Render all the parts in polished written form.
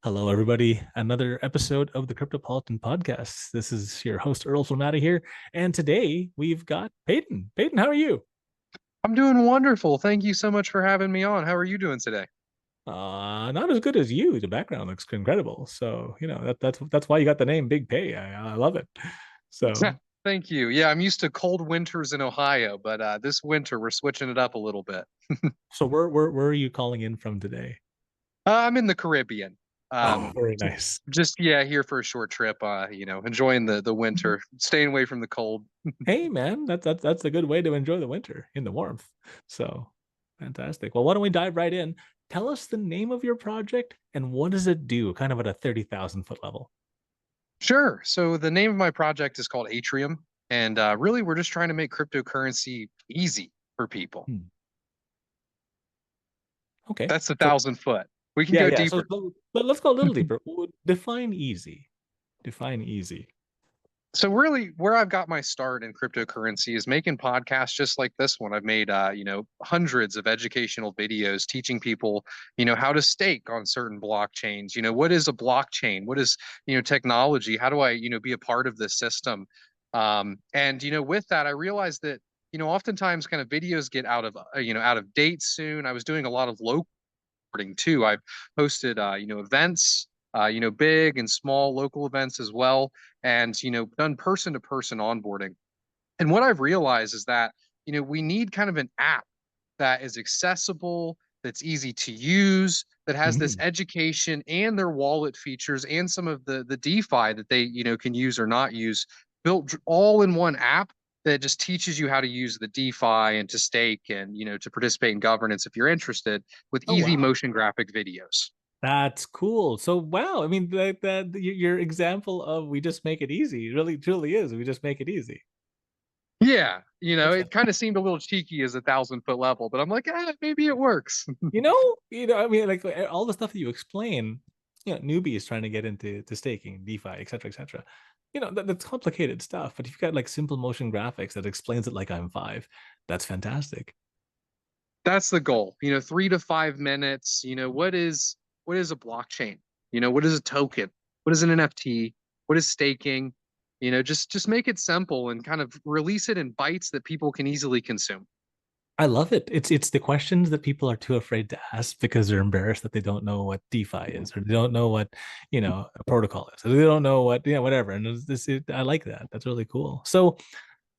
Hello, everybody. Another episode of the Cryptopolitan podcast. This is your host, Earl Flamata here. And today we've got Peyton. Peyton, how are you? I'm doing wonderful. Thank you so much for having me on. How are you doing today? Not as good as you. The background looks incredible. So, that's why you got the name Big Pay. I love it. So, Thank you. Yeah, I'm used to cold winters in Ohio, but this winter we're switching it up a little bit. so where are you calling in from today? I'm in the Caribbean. Oh, Um, very nice. just yeah, here for a short trip. Enjoying the winter, staying away from the cold. Hey, man, that's a good way to enjoy the winter in the warmth. So, fantastic. Well, why don't we dive right in? Tell us the name of your project and what does it do, kind of at a 30,000 foot level. Sure. So the name of my project is called Atrium, and really we're just trying to make cryptocurrency easy for people. Hmm. Okay. That's a So, 1,000 foot. We can yeah, go yeah. So, deeper. let's go a little deeper. Define easy. Define easy. So really where I've got my start in cryptocurrency is making podcasts just like this one. I've made hundreds of educational videos teaching people, how to stake on certain blockchains. What is a blockchain? What is, technology? How do I, be a part of this system? And with that I realized that, oftentimes kind of videos get out of date soon. I was doing a lot of local reporting too. I've hosted events, big and small local events as well, and done person to person onboarding. And what I've realized is that we need kind of an app that is accessible, that's easy to use, that has this Mhm. education and their wallet features and some of the DeFi that they can use or not use, built all in one app that just teaches you how to use the DeFi and to stake and to participate in governance if you're interested with Oh easy wow, motion graphic videos. that's cool. So wow, I mean that your example of we just make it easy really truly is. We just make it easy. Yeah, That's it kind of seemed a little cheeky as a 1,000 foot level, but I'm like, maybe it works. I mean, like all the stuff that you explain, newbies trying to get into staking, DeFi, et cetera, et cetera. That's complicated stuff. But if you've got like simple motion graphics that explains it like I'm five, that's fantastic. That's the goal. 3 to 5 minutes. What is a blockchain? What is a token? What is an NFT? What is staking? Just make it simple and kind of release it in bites that people can easily consume. I love it. It's the questions that people are too afraid to ask because they're embarrassed that they don't know what DeFi is or they don't know what a protocol is or they don't know what whatever. And I like that. That's really cool. So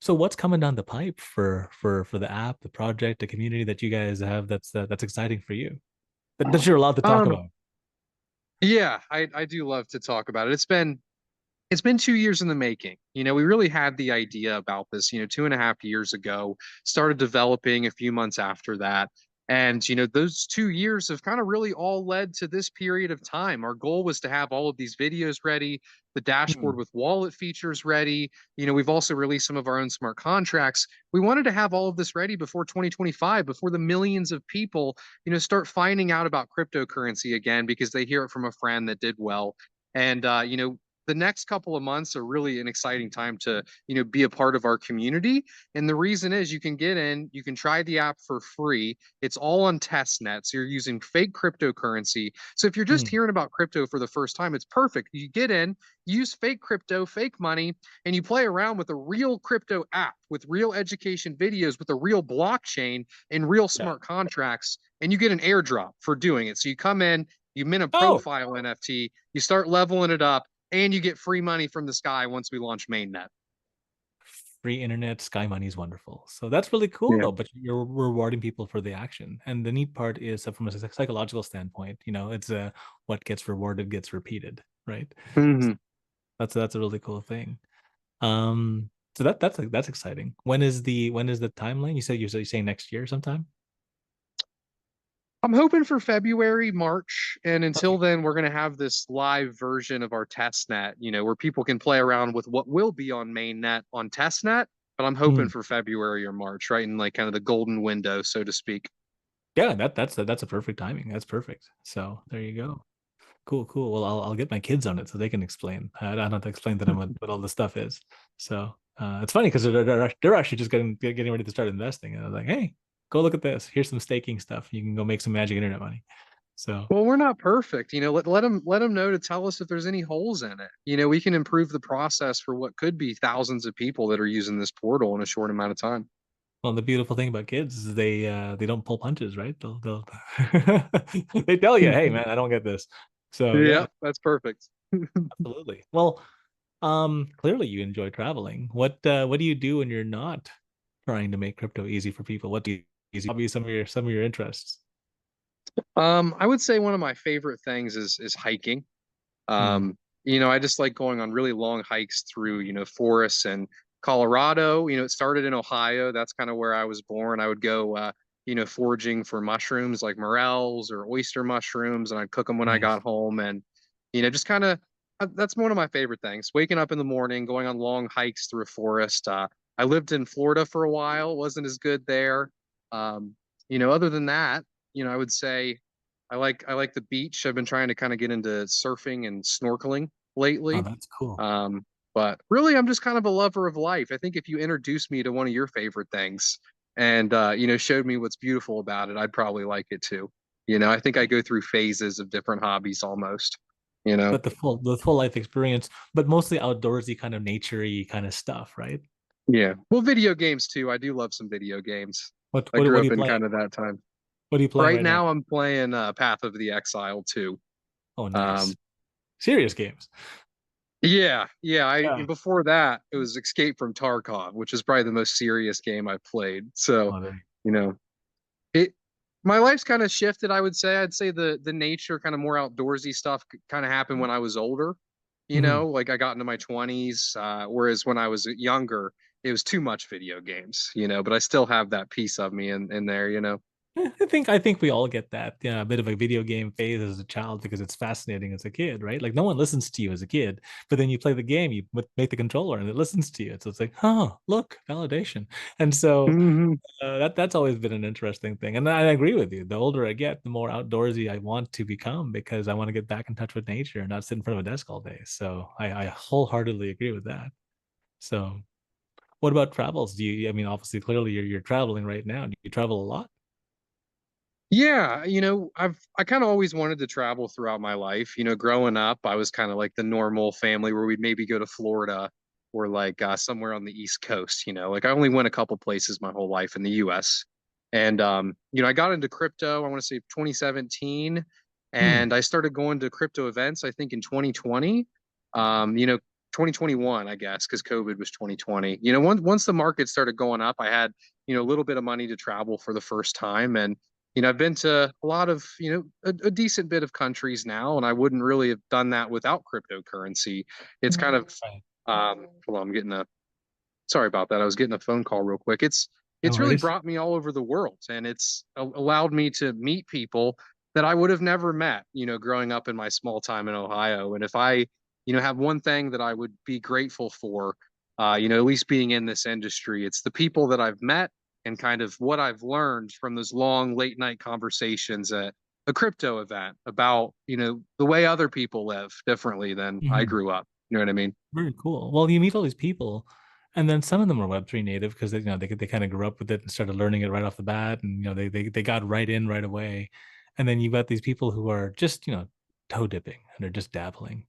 what's coming down the pipe for the app, the project, the community that you guys have that's exciting for you that you're allowed to talk Um, about? yeah, I do love to talk about it. It's been 2 years in the making. We really had the idea about this, 2.5 years ago, started developing a few months after that. And, those 2 years have kind of really all led to this period of time. Our goal was to have all of these videos ready, the Hmm. dashboard with wallet features ready. We've also released some of our own smart contracts. We wanted to have all of this ready before 2025, before the millions of people, start finding out about cryptocurrency again because they hear it from a friend that did well. And the next couple of months are really an exciting time to be a part of our community. And the reason is you can get in, you can try the app for free. It's all on test net, so you're using fake cryptocurrency. So if you're just Hmm. hearing about crypto for the first time, it's perfect. You get in, use fake crypto, fake money, and you play around with a real crypto app with real education videos with a real blockchain and real Yeah. smart contracts, and you get an airdrop for doing it. So you come in, you mint a Oh, profile NFT, you start leveling it up, and you get free money from the sky once we launch mainnet. free internet, Sky Money is wonderful. So that's really cool Yeah. though, but you're rewarding people for the action. And the neat part is from a psychological standpoint, it's what gets rewarded gets repeated, right? Mhm. That's a really cool thing. So that's exciting. When is the timeline? You're saying next year sometime? I'm hoping for February, March, and Okay. until then, we're going to have this live version of our testnet, where people can play around with what will be on mainnet on testnet. But I'm hoping Hmm. for February or March, right in like kind of the golden window, so to speak. Yeah, that's a perfect timing. That's perfect. So there you go. Cool, cool. Well, I'll get my kids on it so they can explain. I don't have to explain to them what all the stuff is. So it's funny because they're actually just getting ready to start investing. And I was like, hey, go look at this. Here's some staking stuff. You can go make some magic internet money. So, Well, we're not perfect. Let them know to tell us if there's any holes in it. We can improve the process for what could be thousands of people that are using this portal in a short amount of time. well, the beautiful thing about kids is they don't pull punches, right? They'll they tell you, hey man, I don't get this. So yeah, Yep, that's perfect. absolutely. Well, clearly you enjoy traveling. What do you do when you're not trying to make crypto easy for people? What do you easy hobby some of your interests? I would say one of my favorite things is hiking. Hmm. I just like going on really long hikes through, forests and Colorado. It started in Ohio. That's kind of where I was born. I would go, foraging for mushrooms like morels or oyster mushrooms, and I'd cook them when I Nice. got home. And, just kind of that's one of my favorite things. Waking up in the morning, going on long hikes through a forest. I lived in Florida for a while. Wasn't as good there. Um, other than that, I would say I like the beach. I've been trying to kind of get into surfing and snorkeling Oh, lately. that's cool. Um, but really, I'm just kind of a lover of life. I think if you introduced me to one of your favorite things and showed me what's beautiful about it, I'd probably like it too. I think I go through phases of different hobbies almost. You know. But the full life experience, but mostly outdoorsy kind of naturey kind of stuff, right? Yeah. Well, video games too. I do love some video games. What I what grew what are up you in playing? kind of that time. What are you playing Right right now? now, I'm playing Path of the Exile 2. Oh, nice. Um, Serious games. Yeah, yeah. I Yeah. before that it was Escape from Tarkov, which is probably the most serious game I've played. So, Oh, there. you know, it my life's kind of shifted, I would say. I'd say the nature kind of more outdoorsy stuff kind of happened when I was older. Mhm. Like I got into my 20s, whereas when I was younger, it was too much video games, but I still have that piece of me in there. I think we all get that, yeah, a bit of a video game phase as a child because it's fascinating as a kid, right? Like no one listens to you as a kid, but then you play the game, you make the controller, and it listens to you. So it's like, oh, look, validation. And so Hmm. that's always been an interesting thing. And I agree with you. The older I get, the more outdoorsy I want to become because I want to get back in touch with nature and not sit in front of a desk all day. So I wholeheartedly agree with that. So what about travels? I mean, obviously, clearly you're traveling right now. Do you travel a lot? Yeah, I kind of always wanted to travel throughout my life. Growing up, I was kind of like the normal family where we'd maybe go to Florida or like somewhere on the East Coast. Like I only went a couple places my whole life in the US. And I got into crypto, I want to say 2017, Hmm. and I started going to crypto events, I think in 2020. Um, you know, 2021, I guess, because COVID was 2020. Once the market started going up, I had, a little bit of money to travel for the first time. And I've been to a lot of, a decent bit of countries now, and I wouldn't really have done that without cryptocurrency. It's kind of, Right. hold on, sorry about that. I was getting a phone call real quick. It's No it's really worries. brought me all over the world, and it's allowed me to meet people that I would have never met, growing up in my small time in Ohio. And if I, have one thing that I would be grateful for, at least being in this industry, it's the people that I've met and kind of what I've learned from those long late night conversations at a crypto event about, the way other people live differently than I Mhm. grew up. You know what I mean? Very cool. Well, you meet all these people, and then some of them are Web3 native because they kind of grew up with it and started learning it right off the bat, and they got right in right away. And then you've got these people who are just toe dipping and they're just dabbling.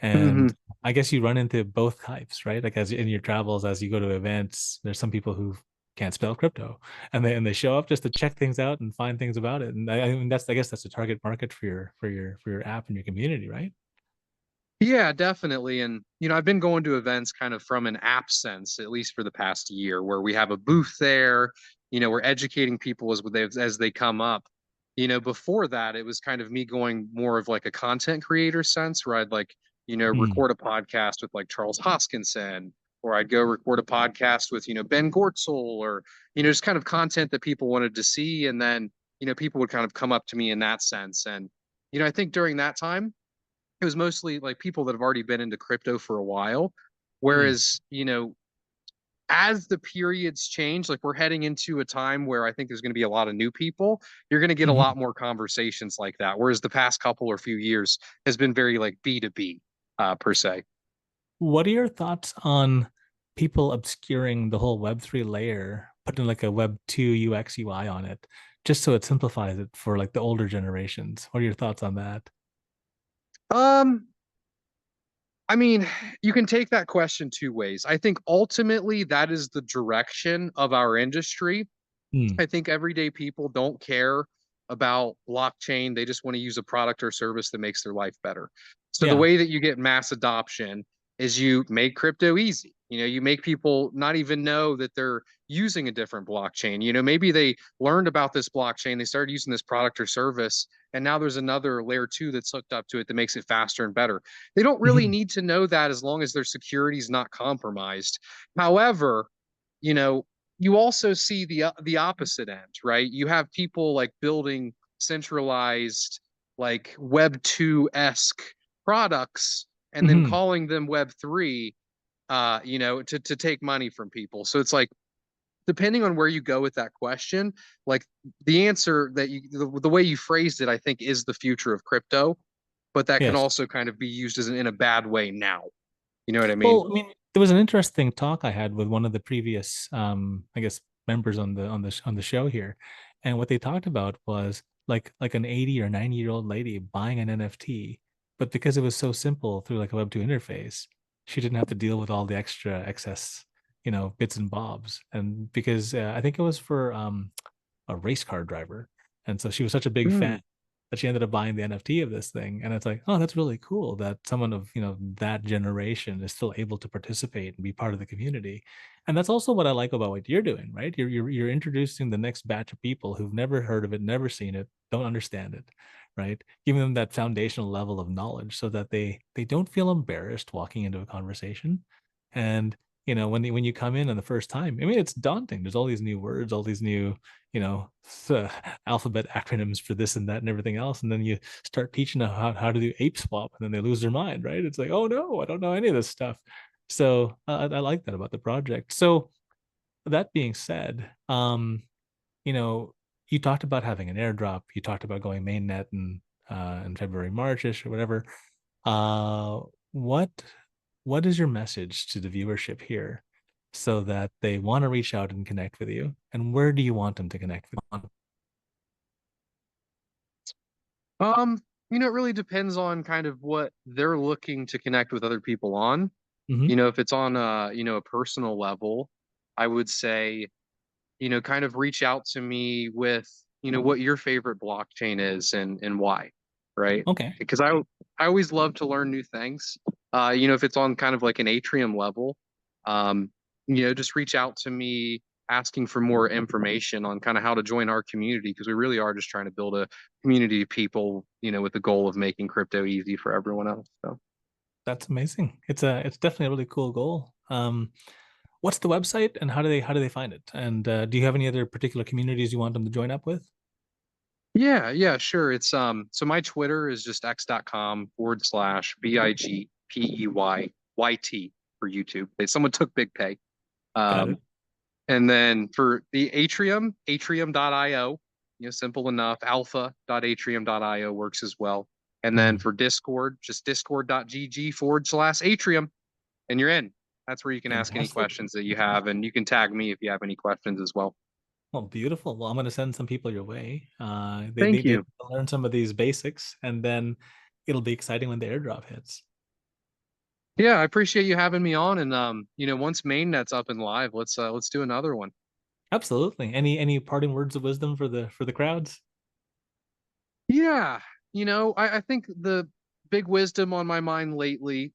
Hmm. And I guess you run into both types, right? Like as in your travels, as you go to events, there's some people who can't spell crypto, and they show up just to check things out and find things about it. And I mean I guess that's the target market for your app and your community, right? Yeah, definitely. And, I've been going to events kind of from an app sense, at least for the past year, where we have a booth there, we're educating people as they come up. Before that, it was kind of me going more of like a content creator sense where I'd like, Hmm. record a podcast with like Charles Hoskinson, or I'd go record a podcast with, Ben Gortzel, or, just kind of content that people wanted to see. And then, people would kind of come up to me in that sense. And, I think during that time, it was mostly like people that have already been into crypto for a while. Hmm. Whereas, as the periods change, like we're heading into a time where I think there's going to be a lot of new people, you're going to get a Hmm. lot more conversations like that. Whereas the past couple or few years has been very like B2B, per se. What are your thoughts on people obscuring the whole Web3 layer putting like a Web 2 UX UI on it, just so it simplifies it for like the older generations. What are your thoughts on that? Um, I mean, you can take that question two ways. I think ultimately that is the direction of our industry. Hmm. I think everyday people don't care about blockchain. They just want to use a product or service that makes their life better. So the Yeah. way that you get mass adoption is you make crypto easy. You make people not even know that they're using a different blockchain. Maybe they learned about this blockchain, they started using this product or service, and now there's another layer two that's hooked up to it that makes it faster and better. They don't really Mhm. need to know that as long as their security is not compromised. However, you know, you also see the opposite end, right? You have people like building centralized like Web 2-esque products and then Mhm. calling them Web 3 to take money from people. So it's like depending on where you go with that question, like the answer that the way you phrased it, I think is the future of crypto, but that can Yes. also kind of be used as in a bad way now. You know what I mean? Well, I mean, there was an interesting talk I had with one of the previous, I guess, members on the show here, and what they talked about was like an 80 or 90-year-old lady buying an NFT, but because it was so simple through like a Web2 interface, she didn't have to deal with all the extra excess, bits and bobs, and because I think it was for a race car driver. And so she was such a big fan Mm, that she ended up buying the NFT of this thing. And it's like, oh, that's really cool that someone of, that generation is still able to participate and be part of the community. And that's also what I like about what you're doing, right? You're introducing the next batch of people who've never heard of it, never seen it, don't understand it, right? Giving them that foundational level of knowledge so that they don't feel embarrassed walking into a conversation. And when you come in on the first time, I mean, it's daunting. There's all these new words, all these new alphabet acronyms for this and that and everything else. And then you start teaching them how to do ape swap, and then they lose their mind, right? It's like, oh no, I don't know any of this stuff. So I like that about the project. So that being said, you know, you talked about having an airdrop, you talked about going mainnet in February, Marchish or whatever. Uh, what what is your message to the viewership here so that they want to reach out and connect with you? And where do you want them to connect with you? Um, it really depends on kind of what they're looking to connect with other people on. Hmm. If it's on a personal level, I would say, kind of reach out to me with, what your favorite blockchain is and why, right? Okay. Because I always love to learn new things. If it's on kind of like an Atrium level, um, just reach out to me asking for more information on kind of how to join our community because we really are just trying to build a community of people, with the goal of making crypto easy for everyone else. So. That's amazing. It's definitely a really cool goal. What's the website and how do they find it? And do you have any other particular communities you want them to join up with? Yeah, sure. It's so my Twitter is just x.com/BigPeyyT for YouTube. Someone took BigPey. Got Um, it. and then for the Atrium, atrium.io, simple enough. Alpha.atrium.io works as well. And then Hmm. for Discord, just discord.gg/Atrium, and you're in. That's where you can ask any Fantastic. questions that you have, and you can tag me if you have any questions as well. Well, beautiful. Well, I'm going to send some people your way. They Thank they you. learn some of these basics, and then it'll be exciting when the airdrop hits. Yeah, I appreciate you having me on. And once mainnet's up and live, let's do another one. Absolutely. Any parting words of wisdom for the crowds? Yeah, I think the big wisdom on my mind lately,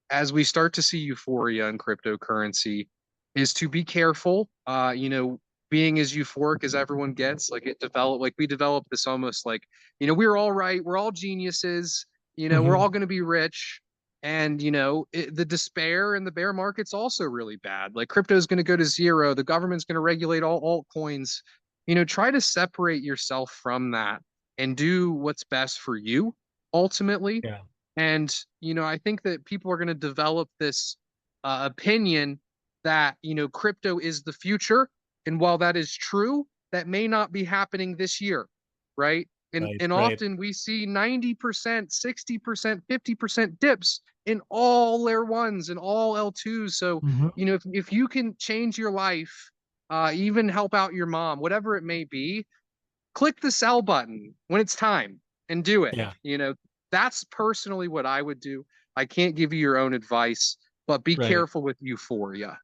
as we start to see euphoria in cryptocurrency, is to be careful. Being as euphoric as everyone gets, like we developed this almost like, we're all right, we're all geniuses, we're all Hmm. going to be rich. And, the despair in the bear market's also really bad. Like crypto is going to go to zero. The government's going to regulate all altcoins. Try to separate yourself from that and do what's best for you ultimately. Yeah. And, I think that people are going to develop this opinion that, crypto is the future. And while that is true, that may not be happening this year, right? And, Right. and Right. often we see 90%, 60%, 50% dips in all layer ones and all L2s. So, Hmm. if you can change your life even help out your mom, whatever it may be, click the sell button when it's time and do it. Yeah, That's personally what I would do. I can't give you your own advice, but be right. careful with euphoria.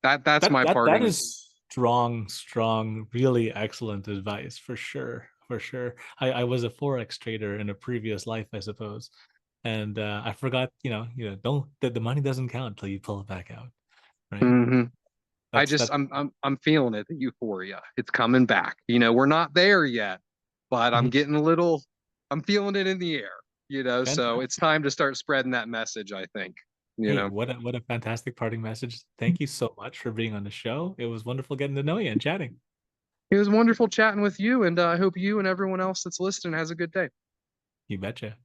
That's That my that that parting. is strong, strong, really excellent advice for sure. For sure. I was a Forex trader in a previous life, I suppose. And I forgot, don't the money doesn't count till you pull it back out, right? Hmm. I That's just that. I'm feeling it, the euphoria. It's coming back. We're not there yet, but I'm Mhm. getting a little I'm feeling it in the air, so it's Fantastic. time to start spreading that message, I think. You Hey, know. what a fantastic parting message. Thank you so much for being on the show. It was wonderful getting to know you and chatting. It was wonderful chatting with you, and I hope you and everyone else that's listening has a good day. You betcha.